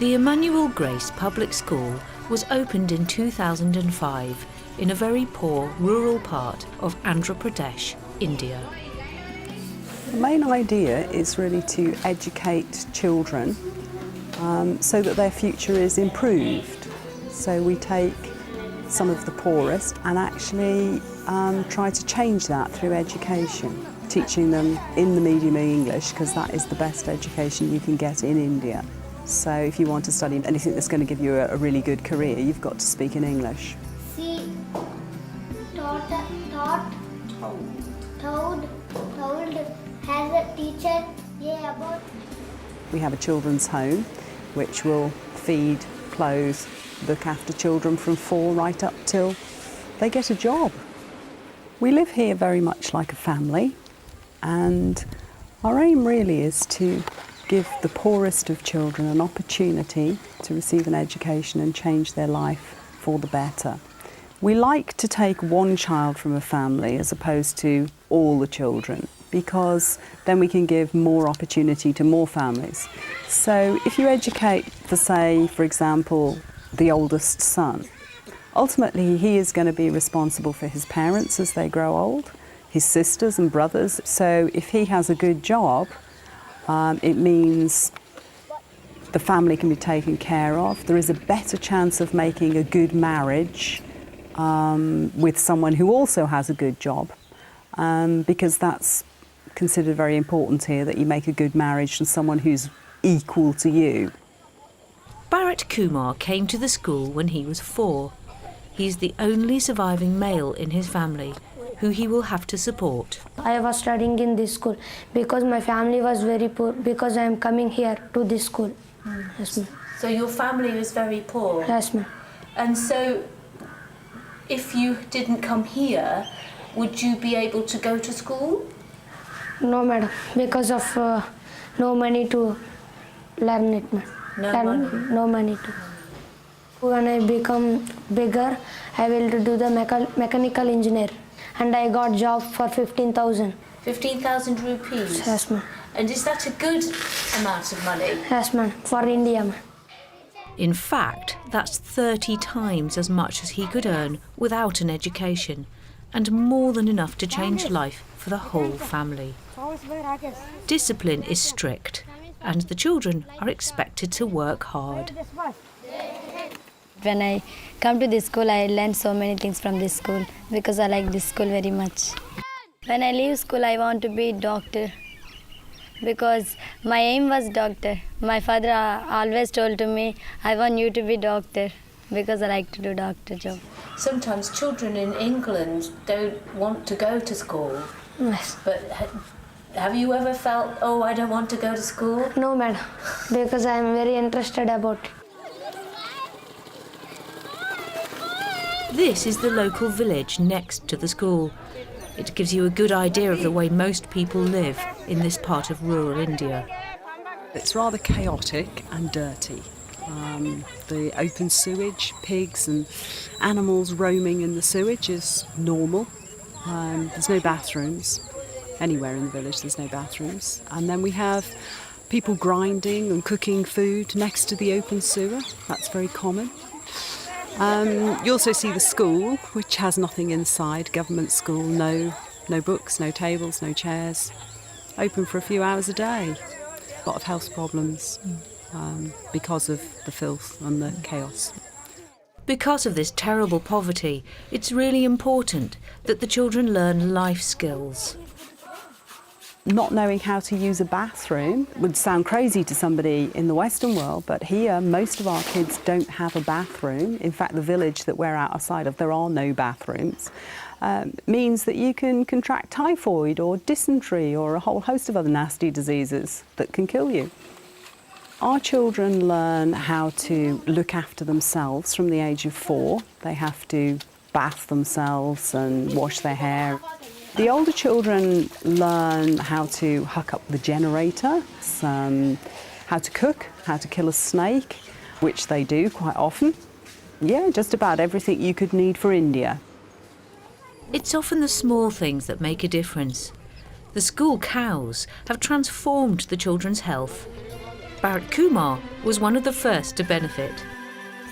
The Emmanuel Grace Public School was opened in 2005 in a very poor rural part of Andhra Pradesh, India. The main idea is really to educate children so that their future is improved. So we take some of the poorest and actually try to change that through education, teaching them in the medium of English, because that is the best education you can get in India. So if you want to study anything that's going to give you a really good career, you've got to speak in English. See, told, has a teacher, yeah, about. We have a children's home which will feed, clothe, look after children from 4 right up till they get a job. We live here very much like a family, and our aim really is to give the poorest of children an opportunity to receive an education and change their life for the better. We like to take one child from a family as opposed to all the children, because then we can give more opportunity to more families. So if you educate, for example, the oldest son, ultimately he is going to be responsible for his parents as they grow old, his sisters and brothers. So if he has a good job, it means the family can be taken care of. There is a better chance of making a good marriage with someone who also has a good job, because that's considered very important here, that you make a good marriage from someone who's equal to you. Bharat Kumar came to the school when he was 4. He's the only surviving male in his family who he will have to support. I was studying in this school because my family was very poor, because I am coming here to this school. Yes, ma'am. So your family is very poor? Yes, ma'am. And so if you didn't come here, would you be able to go to school? No, madam, because of no money to learn it, ma'am. No money to. When I become bigger, I will do the mechanical engineer. And I got job for 15,000. 15,000 rupees? Yes, ma'am. And is that a good amount of money? Yes, ma'am, for India, ma'am. In fact, that's 30 times as much as he could earn without an education, and more than enough to change life for the whole family. Discipline is strict, and the children are expected to work hard. When I come to this school, I learn so many things from this school because I like this school very much. When I leave school, I want to be doctor because my aim was doctor. My father always told to me, I want you to be doctor because I like to do doctor job. Sometimes children in England don't want to go to school. Yes. But have you ever felt, oh, I don't want to go to school? No, madam, because I am very interested about it. This is the local village next to the school. It gives you a good idea of the way most people live in this part of rural India. It's rather chaotic and dirty. The open sewage, pigs and animals roaming in the sewage is normal. There's no bathrooms. Anywhere in the village there's no bathrooms. And then we have people grinding and cooking food next to the open sewer. That's very common. You also see the school, which has nothing inside, government school, no books, no tables, no chairs, open for a few hours a day. A lot of health problems because of the filth and the chaos. Because of this terrible poverty, it's really important that the children learn life skills. Not knowing how to use a bathroom would sound crazy to somebody in the Western world, but here most of our kids don't have a bathroom. In fact, the village that we're outside of, there are no bathrooms. Means that you can contract typhoid or dysentery or a whole host of other nasty diseases that can kill you. Our children learn how to look after themselves from the age of 4. They have to bath themselves and wash their hair. The older children learn how to hook up the generator, how to cook, how to kill a snake, which they do quite often. Yeah, just about everything you could need for India. It's often the small things that make a difference. The school cows have transformed the children's health. Bharat Kumar was one of the first to benefit.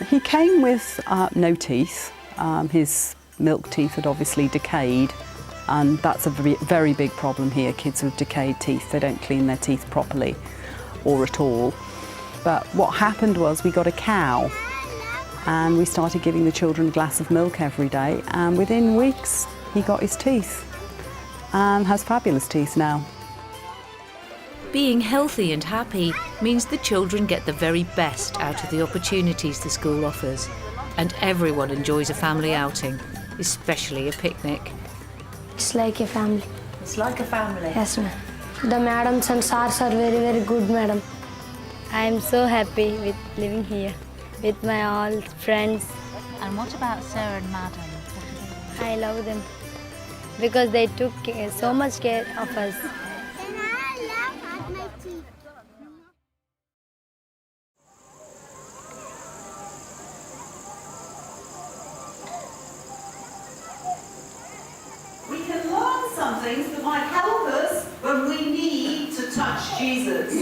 He came with no teeth. His milk teeth had obviously decayed, and that's a very big problem here. Kids with decayed teeth, they don't clean their teeth properly or at all. But what happened was we got a cow and we started giving the children a glass of milk every day, and within weeks he got his teeth and has fabulous teeth now. Being healthy and happy means the children get the very best out of the opportunities the school offers, and everyone enjoys a family outing, especially a picnic. It's like a family. It's like a family. Yes, ma'am. The madams and sars are very, very good, madam. I am so happy with living here with my all friends. And what about Sir and Madam? I love them because they took so much care of us. We can learn some things that might help us when we need to touch Jesus.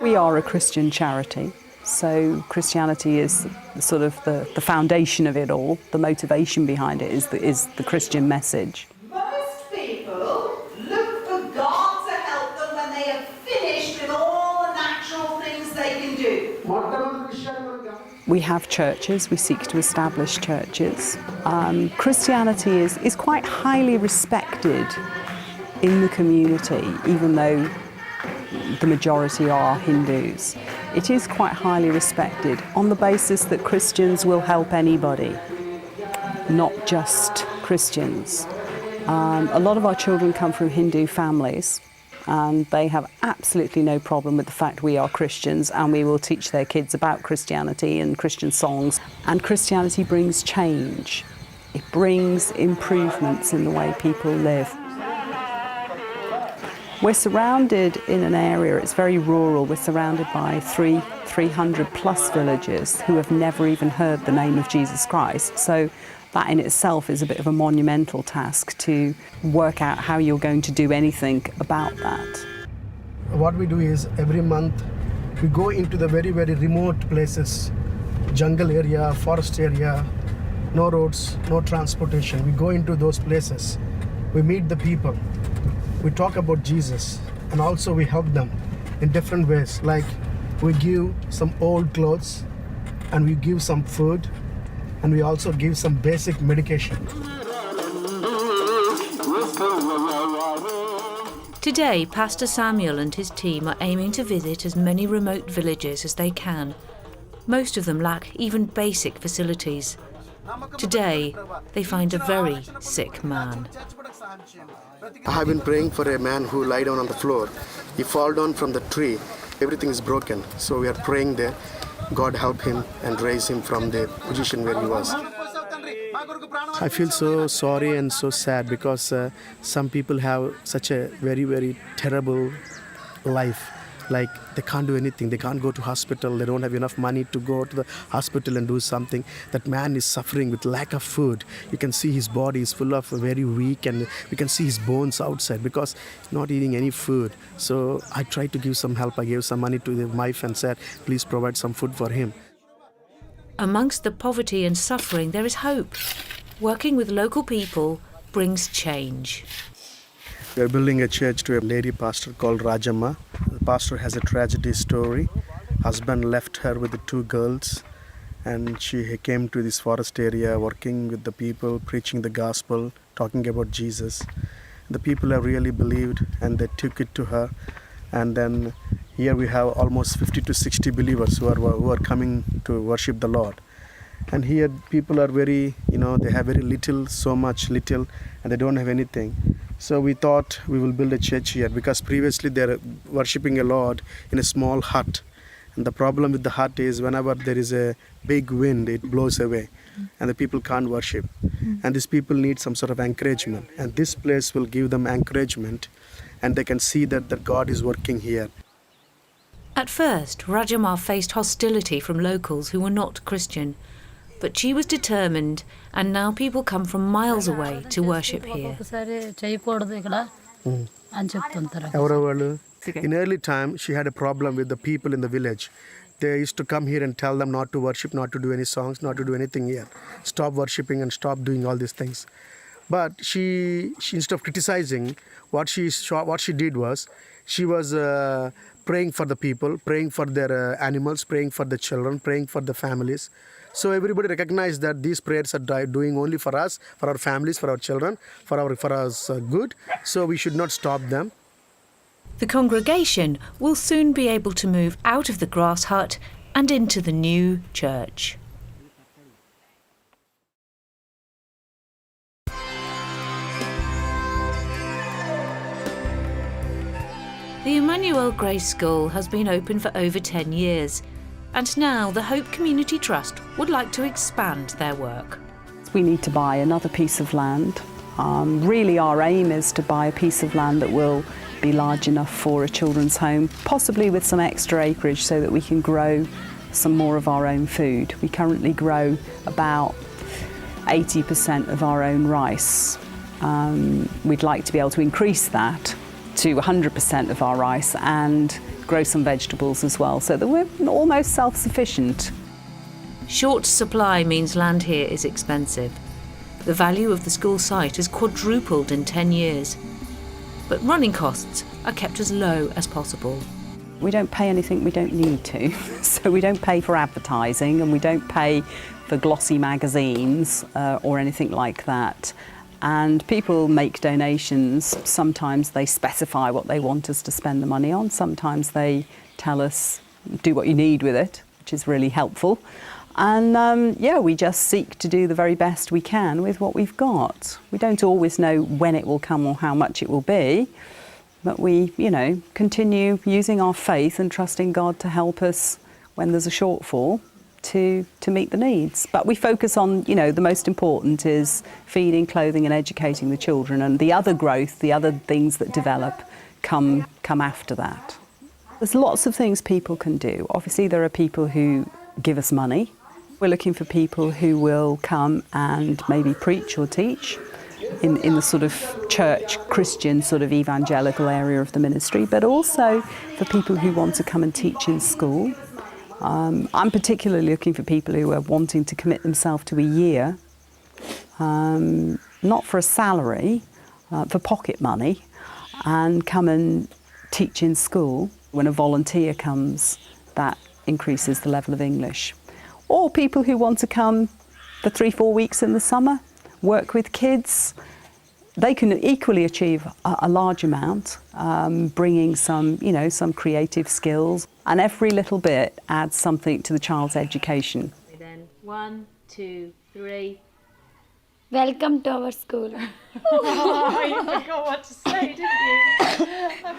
We are a Christian charity, so Christianity is sort of the foundation of it all. The motivation behind it is the Christian message. Most people look for God to help them when they have finished with all the natural things they can do. We have churches, we seek to establish churches. Christianity is quite highly respected in the community, even though the majority are Hindus. It is quite highly respected on the basis that Christians will help anybody, not just Christians. A lot of our children come from Hindu families, and they have absolutely no problem with the fact we are Christians, and we will teach their kids about Christianity and Christian songs. And Christianity brings change. It brings improvements in the way people live. We're surrounded in an area, it's very rural, we're surrounded by 300 plus villages who have never even heard the name of Jesus Christ. So that in itself is a bit of a monumental task to work out how you're going to do anything about that. What we do is every month we go into the very, very remote places, jungle area, forest area, no roads, no transportation. We go into those places, we meet the people, we talk about Jesus, and also we help them in different ways, like we give some old clothes and we give some food, and we also give some basic medication. Today, Pastor Samuel and his team are aiming to visit as many remote villages as they can. Most of them lack even basic facilities. Today, they find a very sick man. I have been praying for a man who lie down on the floor. He fall down from the tree. Everything is broken. So we are praying there. God help him and raise him from the position where he was. I feel so sorry and so sad because some people have such a very, very terrible life. Like they can't do anything, they can't go to hospital, they don't have enough money to go to the hospital and do something. That man is suffering with lack of food. You can see his body is full of very weak, and we can see his bones outside because he's not eating any food. So I tried to give some help. I gave some money to the wife and said, please provide some food for him. Amongst the poverty and suffering, there is hope. Working with local people brings change. We are building a church to a lady pastor called Rajamma. The pastor has a tragedy story. Husband left her with the 2 girls, and she came to this forest area working with the people, preaching the gospel, talking about Jesus. The people have really believed, and they took it to her. And then here we have almost 50 to 60 believers who are coming to worship the Lord. And here people are very, they have very little, so much little, and they don't have anything. So we thought we will build a church here because previously they're worshipping a Lord in a small hut. And the problem with the hut is whenever there is a big wind, it blows away and the people can't worship. And these people need some sort of encouragement. And this place will give them encouragement, and they can see that God is working here. At first, Rajamma faced hostility from locals who were not Christian. But she was determined, and now people come from miles away to worship here. Okay. In early time, she had a problem with the people in the village. They used to come here and tell them not to worship, not to do any songs, not to do anything here. Stop worshipping and stop doing all these things. But she instead of criticizing, what she did was, she was praying for the people, praying for their animals, praying for the children, praying for the families. So everybody recognized that these prayers are doing only for us, for our families, for our children, for us good. So we should not stop them. The congregation will soon be able to move out of the grass hut and into the new church. The Emmanuel Grace School has been open for over 10 years, and now the Hope Community Trust would like to expand their work. We need to buy another piece of land. Really our aim is to buy a piece of land that will be large enough for a children's home, possibly with some extra acreage so that we can grow some more of our own food. We currently grow about 80% of our own rice. We'd like to be able to increase that to 100% of our rice and grow some vegetables as well, so that we're almost self-sufficient. Short supply means land here is expensive. The value of the school site has quadrupled in 10 years, but running costs are kept as low as possible. We don't pay anything we don't need to, so we don't pay for advertising and we don't pay for glossy magazines or anything like that. And people make donations. Sometimes they specify what they want us to spend the money on. Sometimes they tell us, do what you need with it, which is really helpful. And we just seek to do the very best we can with what we've got. We don't always know when it will come or how much it will be, but we, continue using our faith and trusting God to help us when there's a shortfall to meet the needs. But we focus on, the most important is feeding, clothing and educating the children, and the other growth, the other things that develop come after that. There's lots of things people can do. Obviously there are people who give us money. We're looking for people who will come and maybe preach or teach in the sort of church, Christian sort of evangelical area of the ministry, but also for people who want to come and teach in school. I'm particularly looking for people who are wanting to commit themselves to a year, not for a salary, for pocket money, and come and teach in school. When a volunteer comes, that increases the level of English. Or people who want to come for 3-4 weeks in the summer, work with kids. They can equally achieve a large amount, bringing some creative skills, and every little bit adds something to the child's education. Then 1, 2, 3. Welcome to our school. Oh, you forgot what to say, didn't you?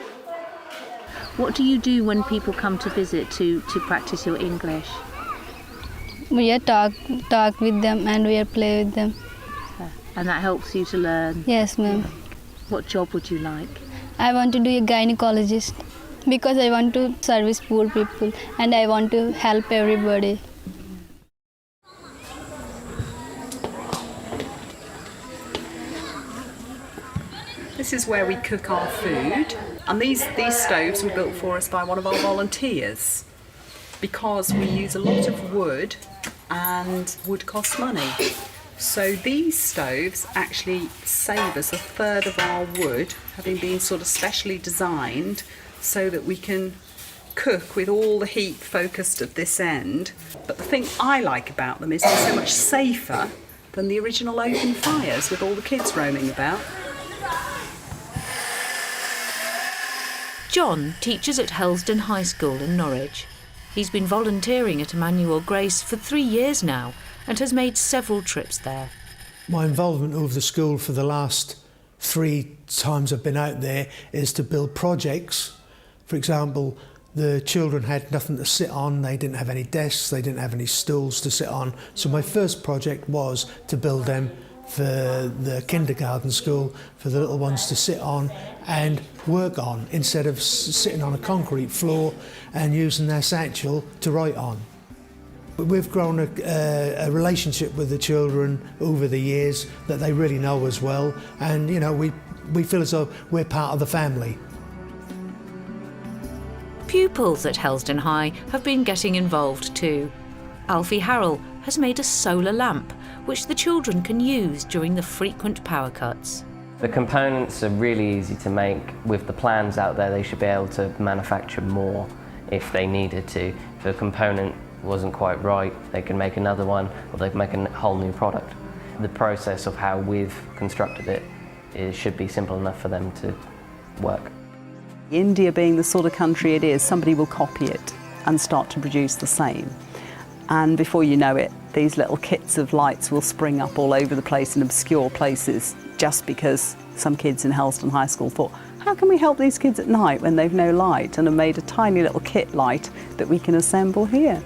What do you do when people come to visit to practice your English? We talk with them and we play with them. And that helps you to learn? Yes, ma'am. What job would you like? I want to be a gynecologist because I want to service poor people and I want to help everybody. This is where we cook our food, and these stoves were built for us by one of our volunteers because we use a lot of wood and wood costs money. So these stoves actually save us a third of our wood, having been sort of specially designed so that we can cook with all the heat focused at this end. But the thing I like about them is they're so much safer than the original open fires with all the kids roaming about. John teaches at Helsdon High School in Norwich. He's been volunteering at Emmanuel Grace for 3 years now and has made several trips there. My involvement with the school for the last 3 times I've been out there is to build projects. For example, the children had nothing to sit on, they didn't have any desks, they didn't have any stools to sit on. So my first project was to build them for the kindergarten school, for the little ones to sit on and work on, instead of sitting on a concrete floor and using their satchel to write on. We've grown a relationship with the children over the years that they really know us well, and we feel as though we're part of the family. Pupils at Helsdon High have been getting involved too. Alfie Harrell has made a solar lamp which the children can use during the frequent power cuts. The components are really easy to make. With the plans out there, they should be able to manufacture more if they needed to. If a component wasn't quite right, they can make another one, or they can make a whole new product. The process of how we've constructed it should be simple enough for them to work. India being the sort of country it is, somebody will copy it and start to produce the same. And before you know it, these little kits of lights will spring up all over the place in obscure places, just because some kids in Helsdon High School thought, how can we help these kids at night when they've no light, and have made a tiny little kit light that we can assemble here.